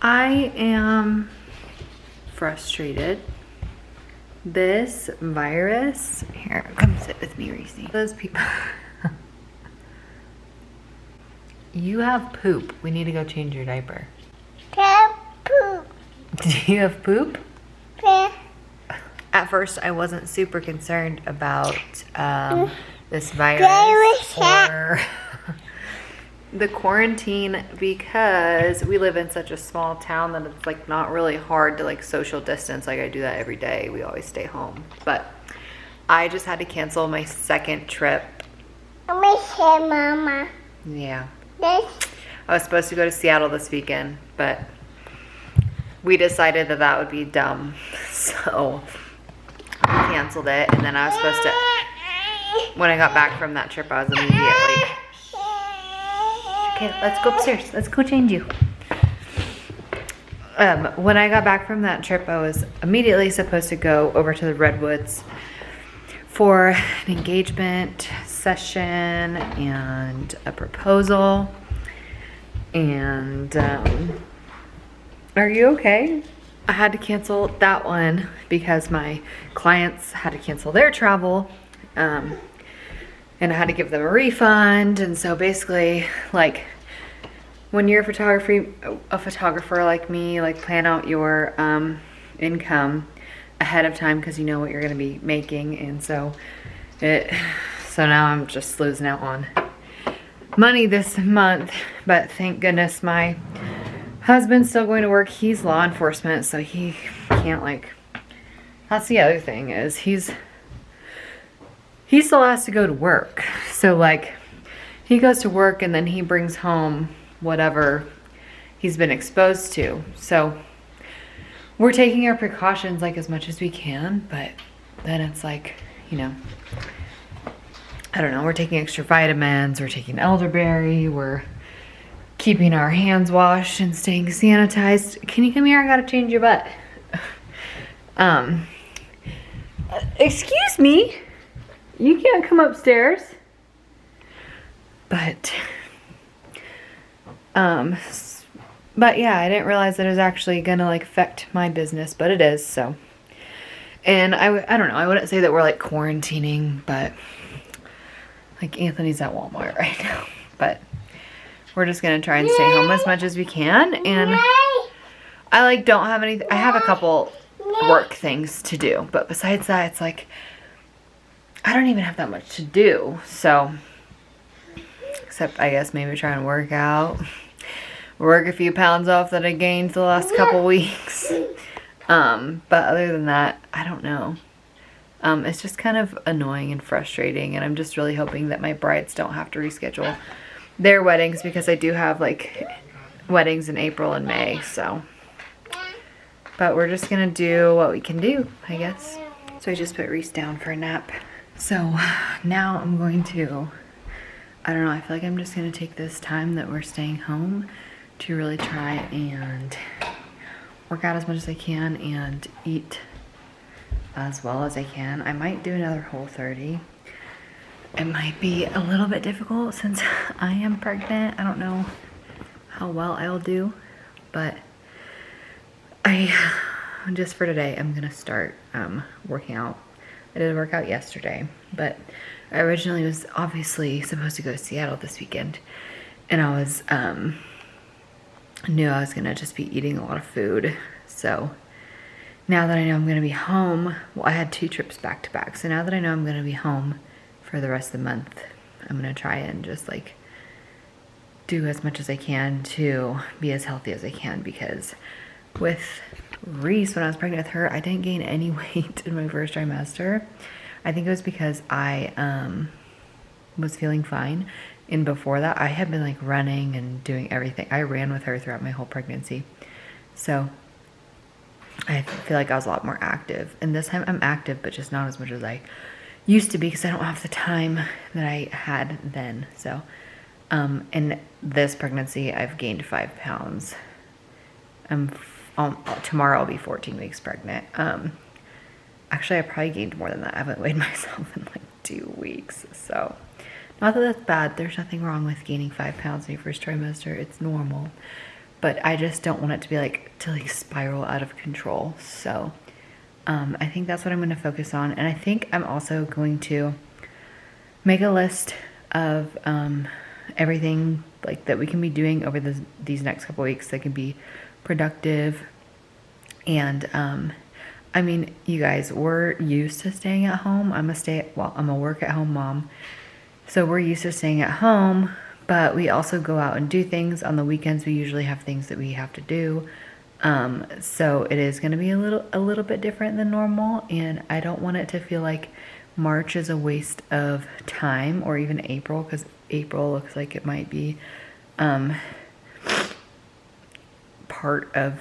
I am frustrated. This virus, here, come sit with me, Reese. Those people, you have poop. We need to go change your diaper. Poop. Do you have poop? Yeah. At first, I wasn't super concerned about this virus or the quarantine because we live in such a small town that it's like not really hard to like social distance. Like I do that every day. We always stay home. But I just had to cancel my second trip. I miss you, Mama. Yeah. This. I was supposed to go to Seattle this weekend, but we decided that that would be dumb. So we canceled it. And then I was supposed to, when I got back from that trip, I was immediately, okay, let's go upstairs. Let's go change you. When I got back from that trip, I was immediately supposed to go over to the Redwoods for an engagement session and a proposal. And are you okay? I had to cancel that one because my clients had to cancel their travel. And I had to give them a refund. And so basically, like, when you're a photographer like me, like plan out your income ahead of time because you know what you're gonna be making. And so now I'm just losing out on money this month. But thank goodness my husband's still going to work. He's law enforcement, so he can't, like, that's the other thing is he still has to go to work. So like he goes to work and then he brings home whatever he's been exposed to. So we're taking our precautions like as much as we can, but then it's like, you know, I don't know, we're taking extra vitamins, we're taking elderberry, we're keeping our hands washed and staying sanitized. Can you come here? I gotta change your butt. Excuse me. You can't come upstairs. But yeah, I didn't realize that it was actually gonna like affect my business, but it is, so. And I don't know, I wouldn't say that we're like quarantining, but like Anthony's at Walmart right now. But we're just gonna try and stay home as much as we can. And I like don't have anything, I have a couple work things to do, but besides that, it's like, I don't even have that much to do. So, except I guess maybe try and work out. Work a few pounds off that I gained the last couple weeks. But other than that, I don't know. It's just kind of annoying and frustrating, and I'm just really hoping that my brides don't have to reschedule their weddings because I do have like weddings in April and May, so. But we're just gonna do what we can do, I guess. So I just put Reese down for a nap. So now I'm going to, I don't know, I feel like I'm just gonna take this time that we're staying home to really try and work out as much as I can and eat as well as I can. I might do another Whole30. It might be a little bit difficult since I am pregnant. I don't know how well I'll do, but just for today, I'm gonna start working out. I did a workout yesterday, but I originally was obviously supposed to go to Seattle this weekend, and I was knew I was gonna just be eating a lot of food. So now that I know I'm gonna be home, well, I had 2 trips back to back. So now that I know I'm gonna be home for the rest of the month, I'm gonna try and just like do as much as I can to be as healthy as I can, because with Reese, when I was pregnant with her, I didn't gain any weight in my first trimester. I think it was because I was feeling fine. And before that, I had been like running and doing everything. I ran with her throughout my whole pregnancy. So I feel like I was a lot more active. And this time I'm active, but just not as much as I used to be because I don't have the time that I had then. So in this pregnancy, I've gained 5 pounds. Tomorrow I'll be 14 weeks pregnant. Actually, I probably gained more than that. I haven't weighed myself in like 2 weeks. So not that that's bad. There's nothing wrong with gaining 5 pounds in your first trimester. It's normal. but I just don't want it to be like, to like spiral out of control. So I think that's what I'm going to focus on. And I think I'm also going to make a list of everything like that we can be doing over these next couple weeks that can be productive. And I mean, you guys, we're used to staying at home. I'm a work at home mom. So we're used to staying at home, but we also go out and do things. On the weekends, we usually have things that we have to do. So it is going to be a little bit different than normal, and I don't want it to feel like March is a waste of time, or even April, because April looks like it might be part of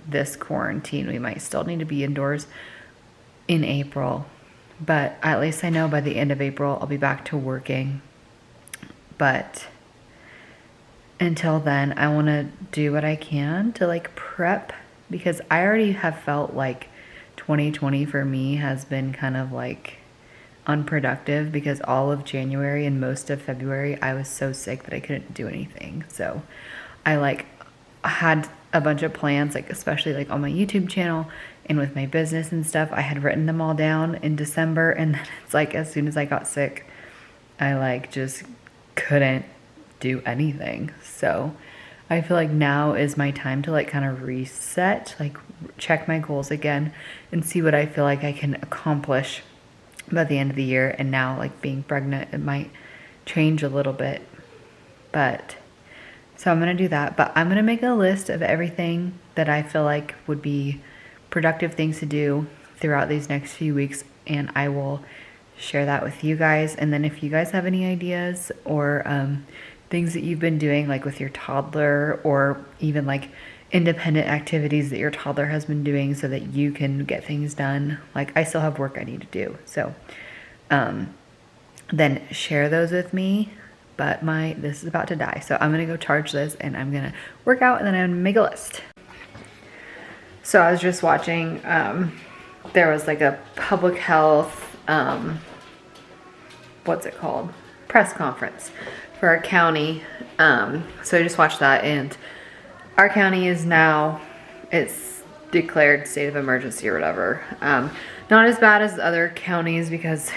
this quarantine. We might still need to be indoors in April, but at least I know by the end of April I'll be back to working. But until then, I want to do what I can to like prep, because I already have felt like 2020 for me has been kind of like unproductive, because all of January and most of February I was so sick that I couldn't do anything. So I like had a bunch of plans, like especially like on my YouTube channel and with my business and stuff. I had written them all down in December, and then it's like as soon as I got sick, I like just couldn't do anything. So I feel like now is my time to like kind of reset, like check my goals again and see what I feel like I can accomplish by the end of the year. And now, like being pregnant, it might change a little bit, but so I'm going to do that. But I'm going to make a list of everything that I feel like would be productive things to do throughout these next few weeks, and I will share that with you guys. And then if you guys have any ideas or things that you've been doing like with your toddler, or even like independent activities that your toddler has been doing so that you can get things done, like I still have work I need to do, so then share those with me. But this is about to die, so I'm gonna go charge this and I'm gonna work out, and then I'm gonna make a list. So I was just watching, there was like a public health, what's it called? Press conference for our county. So I just watched that, and our county is now, it's declared state of emergency or whatever. Not as bad as other counties, because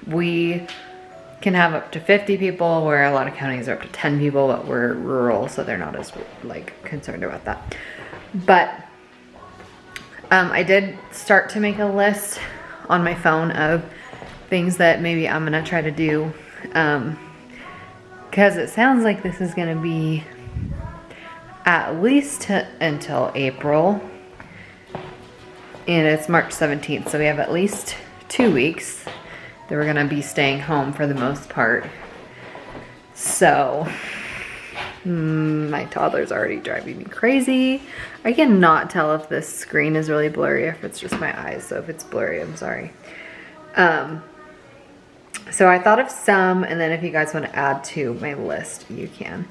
we can have up to 50 people, where a lot of counties are up to 10 people, but we're rural, so they're not as like concerned about that. But I did start to make a list on my phone of things that maybe I'm gonna try to do, because it sounds like this is gonna be at least until April, and it's March 17th, so we have at least 2 weeks that we're gonna be staying home for the most part. So my toddler's already driving me crazy. I cannot tell if this screen is really blurry, if it's just my eyes, so if it's blurry, I'm sorry. So I thought of some, and then if you guys want to add to my list, you can.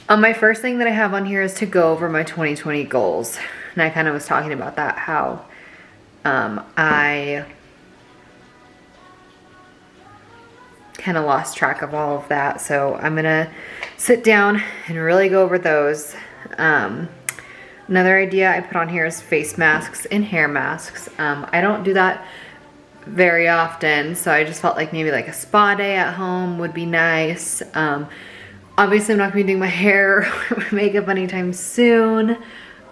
My first thing that I have on here is to go over my 2020 goals. And I kind of was talking about that, how I kind of lost track of all of that. So I'm gonna sit down and really go over those. Another idea I put on here is face masks and hair masks. I don't do that very often, so I just felt like maybe like a spa day at home would be nice. Obviously I'm not gonna be doing my hair or my makeup anytime soon.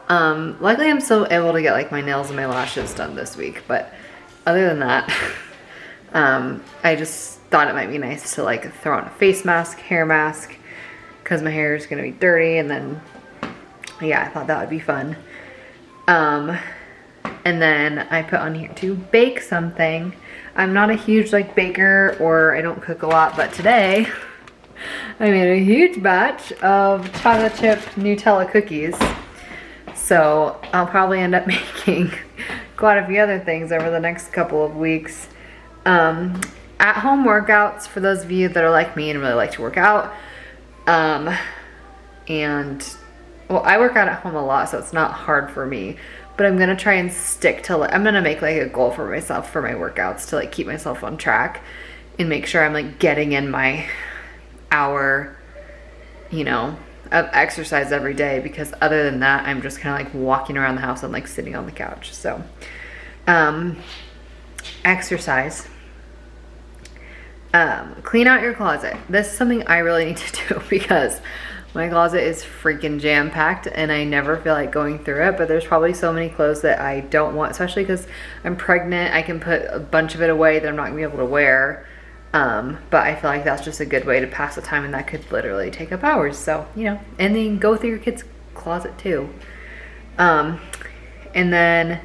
Luckily I'm still able to get like my nails and my lashes done this week, but other than that, I just thought it might be nice to like throw on a face mask, hair mask, because my hair is gonna be dirty, and then yeah, I thought that would be fun. And then I put on here to bake something. I'm not a huge like baker, or I don't cook a lot, but today I made a huge batch of chocolate chip Nutella cookies. So I'll probably end up making quite a few other things over the next couple of weeks. At-home workouts for those of you that are like me and really like to work out. And well, I work out at home a lot, so it's not hard for me, but I'm gonna try and stick to, I'm gonna make like a goal for myself for my workouts to like keep myself on track and make sure I'm like getting in my hour you know, of exercise every day, because other than that, I'm just kind of like walking around the house and like sitting on the couch. So, exercise. Clean out your closet. This is something I really need to do because my closet is freaking jam-packed and I never feel like going through it, but there's probably so many clothes that I don't want, especially because I'm pregnant. I can put a bunch of it away that I'm not gonna be able to wear. But I feel like that's just a good way to pass the time, and that could literally take up hours. So, you know, and then go through your kid's closet too. And then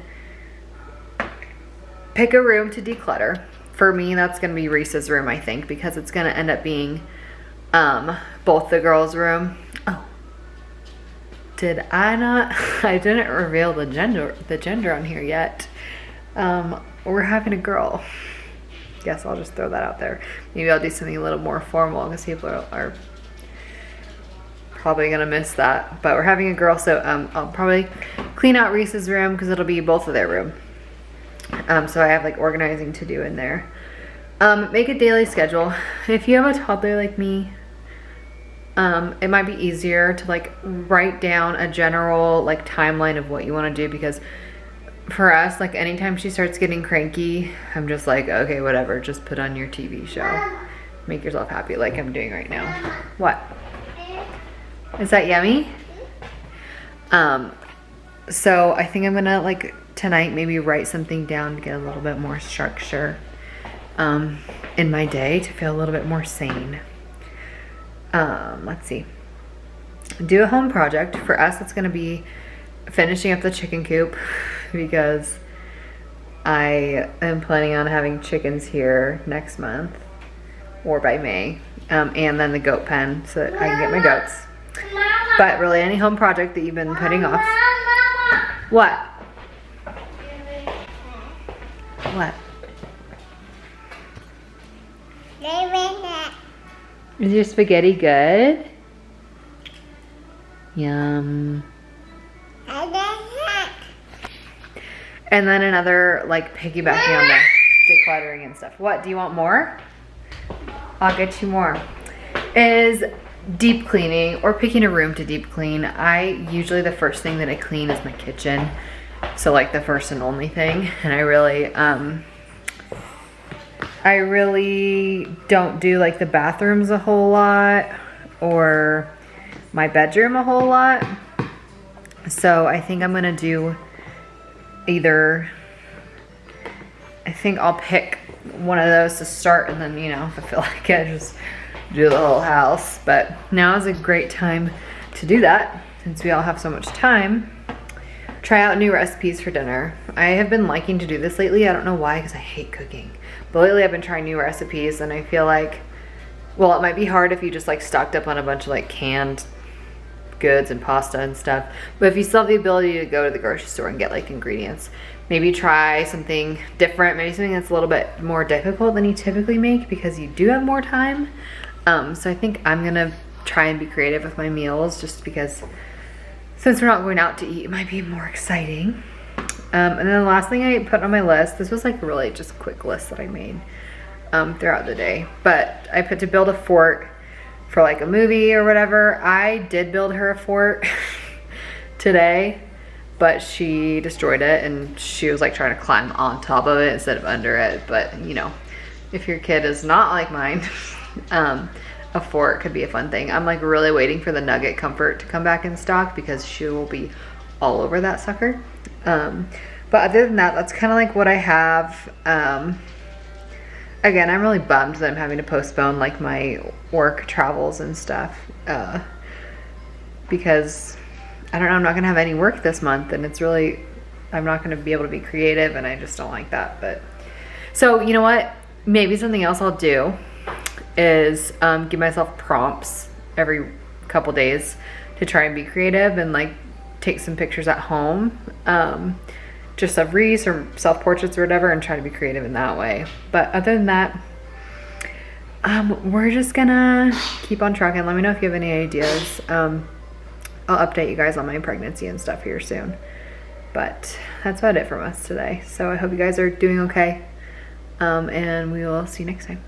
pick a room to declutter. For me, that's gonna be Reese's room, I think, because it's gonna end up being both the girls' room. Oh, did I not? I didn't reveal the gender on here yet. We're having a girl. Guess I'll just throw that out there. Maybe I'll do something a little more formal because people are probably gonna miss that. But we're having a girl, so I'll probably clean out Reese's room because it'll be both of their room. So I have like organizing to do in there. Make a daily schedule. If you have a toddler like me, it might be easier to like write down a general like timeline of what you want to do, because for us, like anytime she starts getting cranky, I'm just like, okay, whatever, just put on your TV show. Make yourself happy like I'm doing right now. What? Is that yummy? So I think I'm gonna like tonight maybe write something down to get a little bit more structure in my day to feel a little bit more sane. Let's see. Do a home project. For us, it's gonna be finishing up the chicken coop because I am planning on having chickens here next month or by May, and then the goat pen so that I can get my goats. But really, any home project that you've been putting off. What? What? Is your spaghetti good? Yum. And then another, like, piggybacking on the decluttering and stuff. What, do you want more? I'll get you more. Is deep cleaning or picking a room to deep clean. Usually the first thing that I clean is my kitchen. So like the first and only thing. And I really don't do like the bathrooms a whole lot or my bedroom a whole lot. So I think I'm gonna do either, I think I'll pick one of those to start, and then, you know, if I feel like it, just do the whole house. But now is a great time to do that since we all have so much time. Try out new recipes for dinner. I have been liking to do this lately. I don't know why, because I hate cooking. But lately I've been trying new recipes, and I feel like, well, it might be hard if you just like stocked up on a bunch of like canned goods and pasta and stuff. But if you still have the ability to go to the grocery store and get like ingredients, maybe try something different, maybe something that's a little bit more difficult than you typically make because you do have more time. So I think I'm gonna try and be creative with my meals, just because since we're not going out to eat, it might be more exciting. And then the last thing I put on my list, this was like really just a quick list that I made throughout the day, but I put to build a fort for like a movie or whatever. I did build her a fort today, but she destroyed it, and she was like trying to climb on top of it instead of under it. But you know, if your kid is not like mine, a fort could be a fun thing. I'm like really waiting for the Nugget Comfort to come back in stock because she will be all over that sucker. But other than that, that's kind of like what I have. Again, I'm really bummed that I'm having to postpone like my work travels and stuff, because I don't know, I'm not gonna have any work this month, and it's really, I'm not gonna be able to be creative, and I just don't like that. But so you know what, maybe something else I'll do is give myself prompts every couple days to try and be creative and like take some pictures at home, just of Reese or self-portraits or whatever, and try to be creative in that way. But other than that, we're just gonna keep on trucking. Let me know if you have any ideas. I'll update you guys on my pregnancy and stuff here soon. But that's about it from us today. So I hope you guys are doing okay, and we will see you next time.